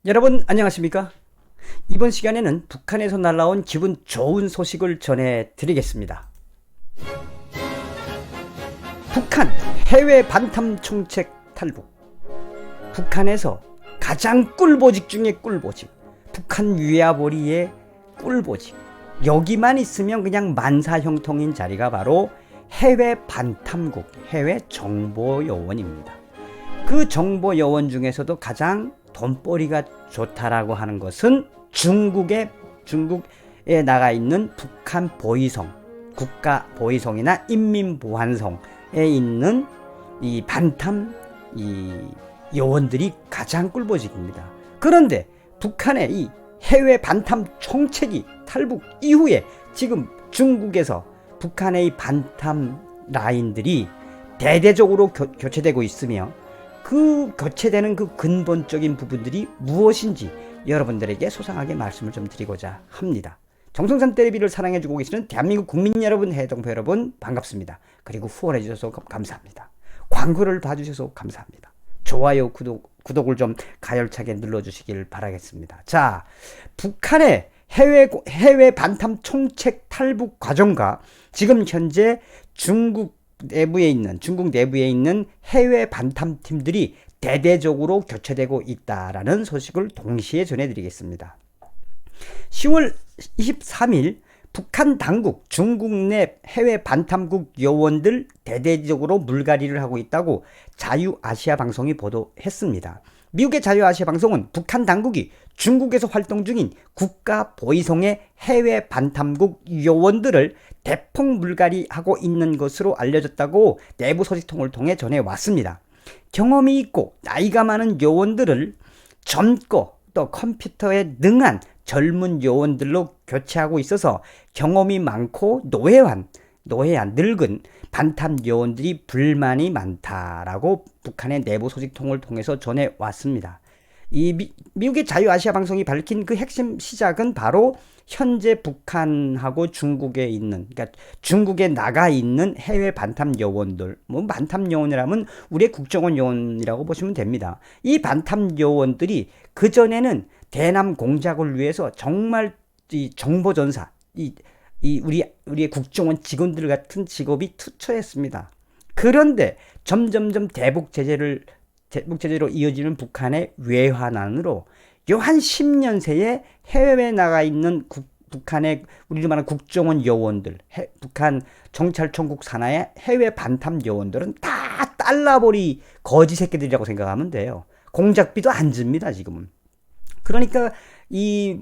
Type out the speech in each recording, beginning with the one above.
여러분 안녕하십니까? 이번 시간에는 북한에서 날라온 기분 좋은 소식을 전해드리겠습니다. 북한 해외 반탐 총책 탈북. 북한에서 가장 꿀보직 중에 꿀보직, 북한 위아보리의 꿀보직, 여기만 있으면 그냥 만사형통인 자리가 바로 해외 반탐국, 해외 정보요원입니다. 그 정보요원 중에서도 가장 돈벌이가 좋다라고 하는 것은 중국에 나가 있는 북한 보위성, 국가 보위성이나 인민보안성에 있는 이 반탐 요원들이 가장 꿀보직입니다. 그런데 북한의 이 해외 반탐 총책이 탈북 이후에 지금 중국에서 북한의 이 반탐 라인들이 대대적으로 교체되고 있으며, 그 교체되는 그 근본적인 부분들이 무엇인지 여러분들에게 소상하게 말씀을 좀 드리고자 합니다. 정성산 텔레비를 사랑해주고 계시는 대한민국 국민 여러분, 해동포 여러분 반갑습니다. 그리고 후원해주셔서 감사합니다. 광고를 봐주셔서 감사합니다. 좋아요, 구독을 좀 가열차게 눌러주시길 바라겠습니다. 자, 북한의 해외 반탐 총책 탈북 과정과 지금 현재 중국 내부에 있는 해외 반탐팀들이 대대적으로 교체되고 있다라는 소식을 동시에 전해드리겠습니다. 10월 23일 북한 당국 중국 내 해외 반탐국 요원들 대대적으로 물갈이를 하고 있다고 자유아시아 방송이 보도했습니다. 미국의 자유아시아 방송은 북한 당국이 중국에서 활동 중인 국가 보위성의 해외 반탐국 요원들을 대폭 물갈이하고 있는 것으로 알려졌다고 내부 소식통을 통해 전해왔습니다. 경험이 있고 나이가 많은 요원들을 젊고 또 컴퓨터에 능한 젊은 요원들로 교체하고 있어서 경험이 많고 노회한 늙은 반탐 요원들이 불만이 많다라고 북한의 내부 소식통을 통해서 전해왔습니다. 이 미국의 자유아시아 방송이 밝힌 그 핵심 시작은 바로 현재 북한하고 중국에 있는, 그러니까 중국에 나가 있는 해외 반탐 요원들, 반탐 요원이라면 우리의 국정원 요원이라고 보시면 됩니다. 이 반탐 요원들이 그 전에는 대남 공작을 위해서 정말 이 정보전사, 우리의 국정원 직원들 같은 직업이 투철했습니다. 그런데 점점점 대북 제재로 이어지는 북한의 외환안으로 요 한 10년 새에 해외에 나가 있는 북한의 우리로 말하는 국정원 요원들, 북한 정찰총국 산하의 해외 반탐 요원들은 다 달러벌이 거지 새끼들이라고 생각하면 돼요. 공작비도 안 줍니다, 지금은. 그러니까 이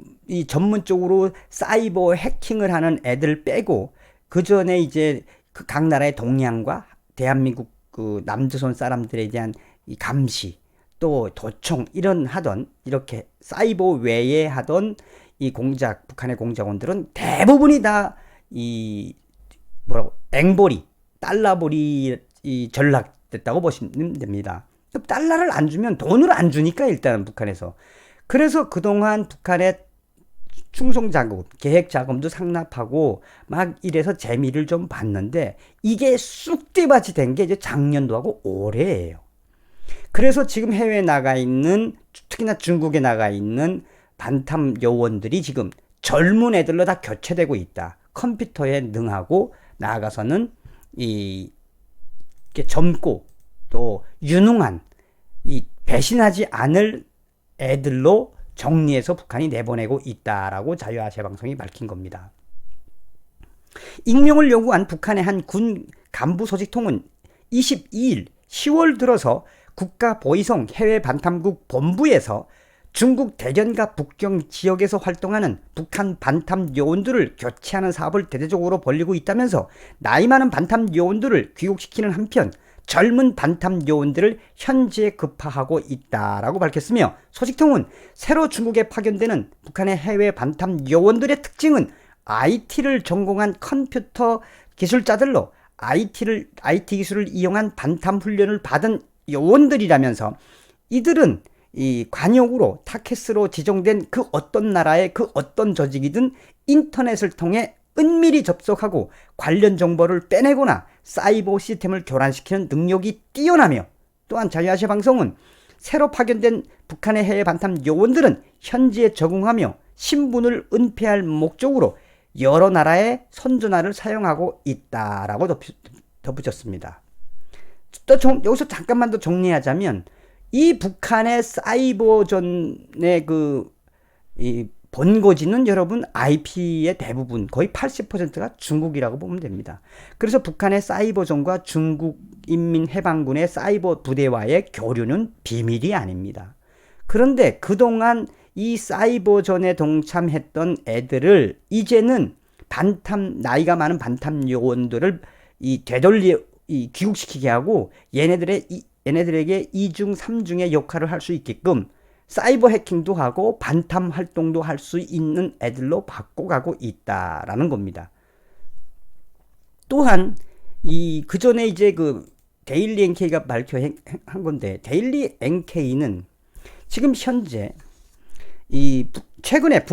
전문적으로 사이버 해킹을 하는 애들 빼고, 그 전에 이제 그 각 나라의 동향과 대한민국 그 남조선 사람들에 대한 이 감시, 또 도청 이렇게 사이버 외에 하던 이 북한의 공작원들은 대부분이 다 앵벌이, 달러벌이 전락됐다고 보시면 됩니다. 달러를 안 주면 돈을 안 주니까 일단 북한에서. 그래서 그동안 북한의 충성자금, 계획자금도 상납하고 막 이래서 재미를 좀 봤는데, 이게 쑥대밭이 된 게 이제 작년도하고 올해예요. 그래서 지금 해외에 나가 있는, 특히나 중국에 나가 있는 반탐 요원들이 지금 젊은 애들로 다 교체되고 있다. 컴퓨터에 능하고 나아가서는 젊고 또 유능한 배신하지 않을 애들로 정리해서 북한이 내보내고 있다라고 자유아시아 방송이 밝힌 겁니다. 익명을 요구한 북한의 한 군 간부 소식통은 22일 10월 들어서 국가 보위성 해외 반탐국 본부에서 중국 대련과 북경 지역에서 활동하는 북한 반탐 요원들을 교체하는 사업을 대대적으로 벌이고 있다면서 나이 많은 반탐 요원들을 귀국시키는 한편 젊은 반탐 요원들을 현지에 급파하고 있다라고 밝혔으며, 소식통은 새로 중국에 파견되는 북한의 해외 반탐 요원들의 특징은 IT를 전공한 컴퓨터 기술자들로 IT 기술을 이용한 반탐 훈련을 받은 요원들이라면서, 이들은 이 관역으로 타켓으로 지정된 그 어떤 나라의 그 어떤 조직이든 인터넷을 통해 은밀히 접속하고 관련 정보를 빼내거나 사이버 시스템을 교란시키는 능력이 뛰어나며, 또한 자유아시아 방송은 새로 파견된 북한의 해외 반탐 요원들은 현지에 적응하며 신분을 은폐할 목적으로 여러 나라의 선전화를 사용하고 있다라고 덧붙였습니다. 또 여기서 잠깐만 더 정리하자면 이 북한의 사이버전의 이 본거지는 여러분 IP의 대부분 거의 80%가 중국이라고 보면 됩니다. 그래서 북한의 사이버전과 중국 인민해방군의 사이버 부대와의 교류는 비밀이 아닙니다. 그런데 그동안 이 사이버전에 동참했던 애들을 이제는 나이가 많은 반탐 요원들을 귀국시키게 하고 얘네들에게 2중, 3중의 역할을 할 수 있게끔 사이버 해킹도 하고 반탐 활동도 할 수 있는 애들로 바꿔가고 있다라는 겁니다. 또한 그 전에 이제 데일리 NK가 발표한 건데, 데일리 NK는 지금 현재 최근에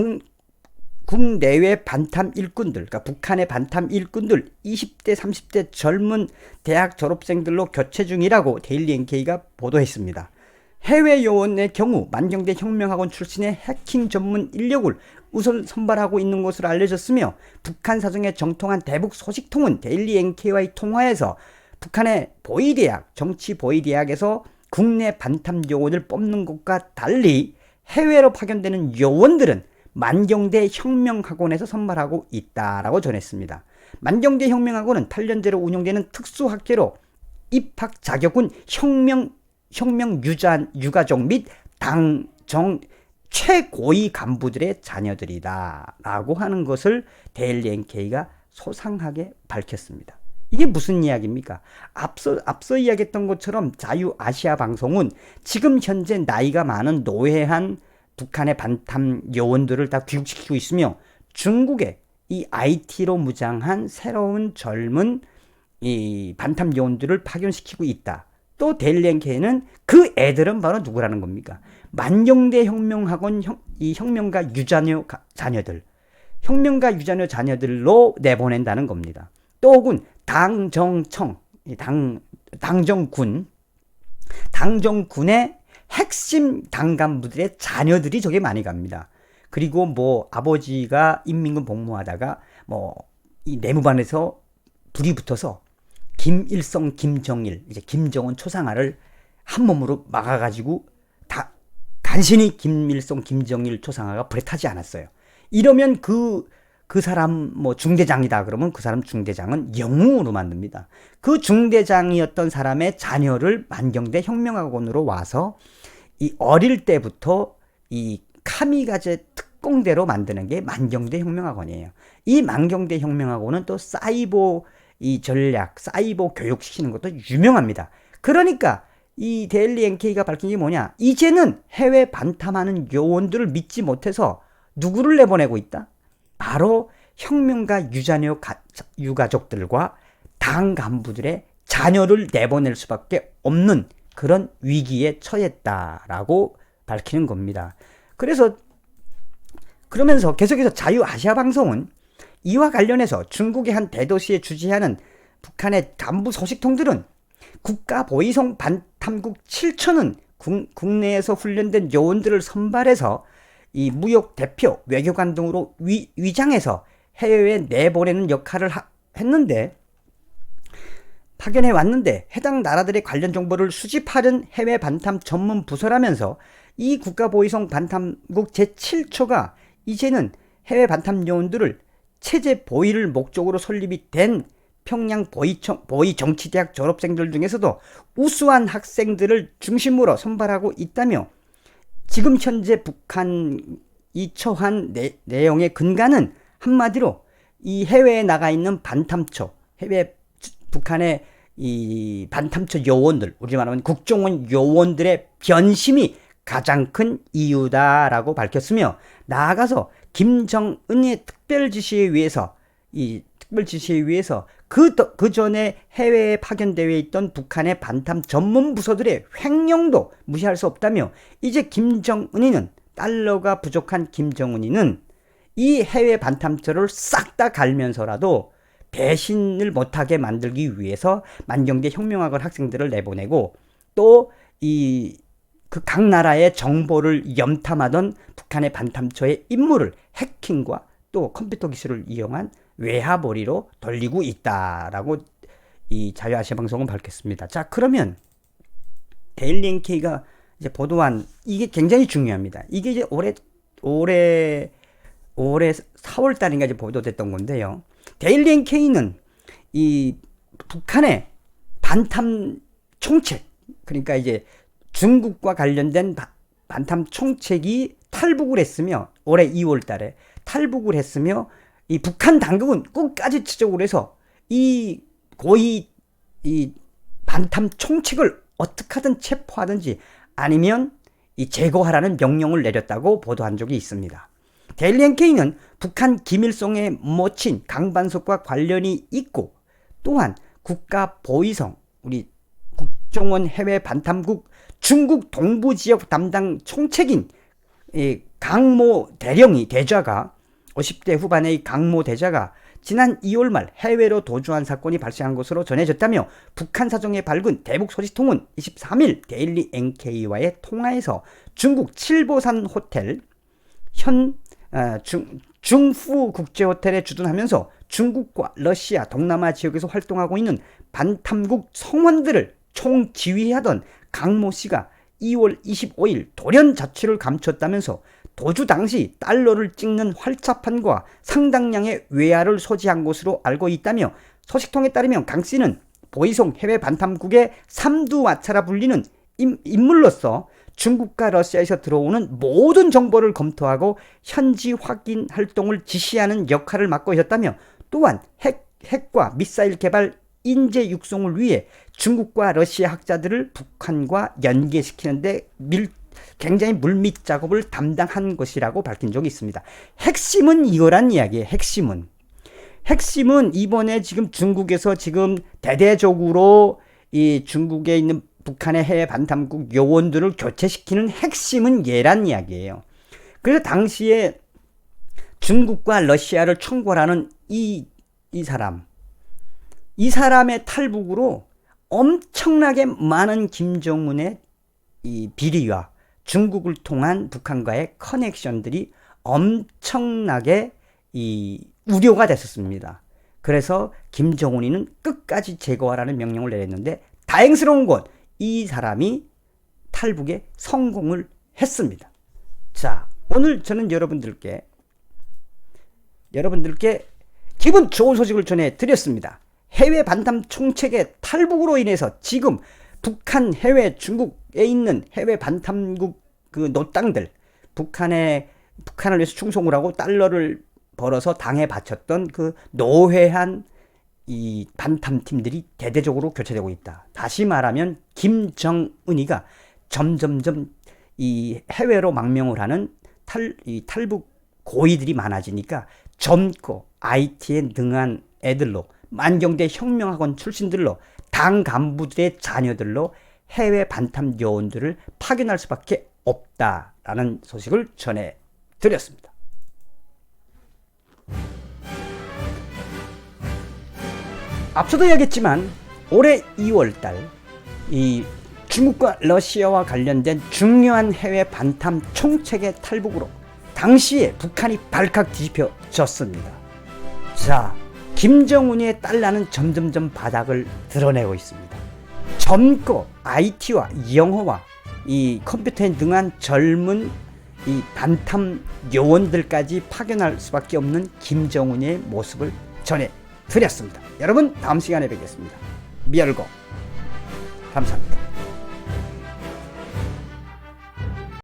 국내외 반탐 일꾼들, 그러니까 북한의 반탐 일꾼들 20대, 30대 젊은 대학 졸업생들로 교체 중이라고 데일리 NK가 보도했습니다. 해외 요원의 경우 만경대 혁명학원 출신의 해킹 전문 인력을 우선 선발하고 있는 것으로 알려졌으며, 북한 사정에 정통한 대북 소식통은 데일리 NK와의 통화에서 북한의 보위대학, 정치 보위대학에서 국내 반탐 요원을 뽑는 것과 달리 해외로 파견되는 요원들은 만경대 혁명학원에서 선발하고 있다라고 전했습니다. 만경대 혁명학원은 8년제로 운영되는 특수학회로 입학 자격은 혁명 유가족 및 당정 최고위 간부들의 자녀들이다 라고 하는 것을 데일리 NK가 소상하게 밝혔습니다. 이게 무슨 이야기입니까? 앞서 이야기했던 것처럼 자유아시아 방송은 지금 현재 나이가 많은 노회한 북한의 반탐 요원들을 다 귀국시키고 있으며, 중국의 이 IT로 무장한 새로운 젊은 이 반탐 요원들을 파견시키고 있다. 또 데일리 NK는 그 애들은 바로 누구라는 겁니까? 만경대 혁명학원 이 혁명가 유자녀 자녀들로 내보낸다는 겁니다. 또 혹은 당정군의 핵심 당간부들의 자녀들이 저게 많이 갑니다. 그리고 아버지가 인민군 복무하다가 이 내무반에서 불이 붙어서 김일성, 김정일, 이제 김정은 초상화를 한 몸으로 막아가지고 간신히 김일성, 김정일 초상화가 불에 타지 않았어요. 이러면 그 사람 중대장이다 그러면 그 사람 중대장은 영웅으로 만듭니다. 그 중대장이었던 사람의 자녀를 만경대 혁명학원으로 와서 이 어릴 때부터 이 카미가제 특공대로 만드는 게 만경대 혁명학원이에요. 이 만경대 혁명학원은 또 사이버 사이버 교육시키는 것도 유명합니다. 그러니까 이 데일리 NK가 밝힌 게 뭐냐? 이제는 해외 반탐하는 요원들을 믿지 못해서 누구를 내보내고 있다? 바로 혁명가 유가족들과 당 간부들의 자녀를 내보낼 수밖에 없는 그런 위기에 처했다라고 밝히는 겁니다. 그러면서 계속해서 자유아시아 방송은 이와 관련해서 중국의 한 대도시에 주재하는 북한의 간부 소식통들은 국가보위성 반탐국 7천은 국내에서 훈련된 요원들을 선발해서 이 무역 대표, 외교관 등으로 위장해서 해외에 내보내는 역할을 파견해 왔는데, 해당 나라들의 관련 정보를 수집하는 해외 반탐 전문 부서라면서 이 국가보위성 반탐국 제7초가 이제는 해외 반탐 요원들을 체제 보위를 목적으로 설립이 된 평양 보위 정치대학 졸업생들 중에서도 우수한 학생들을 중심으로 선발하고 있다며, 지금 현재 북한이 처한 내용의 근간은 한마디로 이 해외에 나가 있는 반탐초, 북한의 이 반탐초 요원들, 우리 말하면 국정원 요원들의 변심이 가장 큰 이유다라고 밝혔으며, 나아가서 김정은의 특별 지시에 의해서 그 전에 해외에 파견되어 있던 북한의 반탐 전문 부서들의 횡령도 무시할 수 없다며, 이제 달러가 부족한 김정은이는 이 해외 반탐처를 싹 다 갈면서라도 배신을 못하게 만들기 위해서 만경대 혁명학원 학생들을 내보내고, 또 이 그 각 나라의 정보를 염탐하던 북한의 반탐초의 임무를 해킹과 또 컴퓨터 기술을 이용한 외화벌이로 돌리고 있다라고 이 자유아시아 방송은 밝혔습니다. 자, 그러면 데일리 NK가 이제 보도한 이게 굉장히 중요합니다. 이게 이제 올해 4월 달인가 이제 보도됐던 건데요. 데일리 NK는 이 북한의 반탐 총책, 그러니까 이제 중국과 관련된 반탐 총책이 탈북을 했으며 올해 2월 달에 탈북을 했으며 이 북한 당국은 끝까지 추적을 해서 이 고위 이 반탐 총책을 어떻게 하든 체포하든지 아니면 이 제거하라는 명령을 내렸다고 보도한 적이 있습니다. 데일리 NK는 북한 김일성의 모친 강반석과 관련이 있고 또한 국가보위성 우리 국정원 해외 반탐국 중국 동부지역 담당 총책인 강모 대자가 50대 후반의 강모 대자가 지난 2월 말 해외로 도주한 사건이 발생한 것으로 전해졌다며 북한 사정의 밝은 대북소식통은 23일 데일리 NK와의 통화에서 중국 칠보산 호텔 중후 국제호텔에 주둔하면서 중국과 러시아 동남아 지역에서 활동하고 있는 반탐국 성원들을 총지휘하던 강모 씨가 2월 25일 돌연 자취를 감췄다면서 도주 당시 달러를 찍는 활자판과 상당량의 외화를 소지한 것으로 알고 있다며 소식통에 따르면 강 씨는 보이송 해외 반탐국의 삼두마차라 불리는 인물로서 중국과 러시아에서 들어오는 모든 정보를 검토하고 현지 확인 활동을 지시하는 역할을 맡고 있었다며 또한 핵과 미사일 개발 인재 육성을 위해 중국과 러시아 학자들을 북한과 연계시키는데 굉장히 물밑 작업을 담당한 것이라고 밝힌 적이 있습니다. 핵심은 이거란 이야기예요. 핵심은 이번에 지금 중국에서 지금 대대적으로 이 중국에 있는 북한의 해외 반탐국 요원들을 교체시키는 핵심은 얘란 이야기예요. 그래서 당시에 중국과 러시아를 총괄하는 이 사람의 탈북으로 엄청나게 많은 김정은의 이 비리와 중국을 통한 북한과의 커넥션들이 엄청나게 이 우려가 됐었습니다. 그래서 김정은이는 끝까지 제거하라는 명령을 내렸는데 다행스러운 건 이 사람이 탈북에 성공을 했습니다. 자, 오늘 저는 여러분들께 기분 좋은 소식을 전해드렸습니다. 해외 반탐 총책의 탈북으로 인해서 지금 북한 중국에 있는 해외 반탐국 그 노땅들, 북한을 위해서 충성을 하고 달러를 벌어서 당에 바쳤던 그 노회한 이 반탐팀들이 대대적으로 교체되고 있다. 다시 말하면 김정은이가 점점점 이 해외로 망명을 하는 탈북 고위들이 많아지니까 젊고 IT에 능한 애들로 만경대 혁명학원 출신들로 당 간부들의 자녀들로 해외 반탐 요원들을 파견할 수밖에 없다라는 소식을 전해드렸습니다. 앞서도 이야기했지만 올해 2월달 이 중국과 러시아와 관련된 중요한 해외 반탐 총책의 탈북으로 당시에 북한이 발칵 뒤집혀졌습니다. 자, 김정은의 달러는 점점점 바닥을 드러내고 있습니다. 젊고 IT와 영어와 이 컴퓨터에 능한 젊은 이 반탐 요원들까지 파견할 수밖에 없는 김정은의 모습을 전해드렸습니다. 여러분, 다음 시간에 뵙겠습니다. 미열고 감사합니다.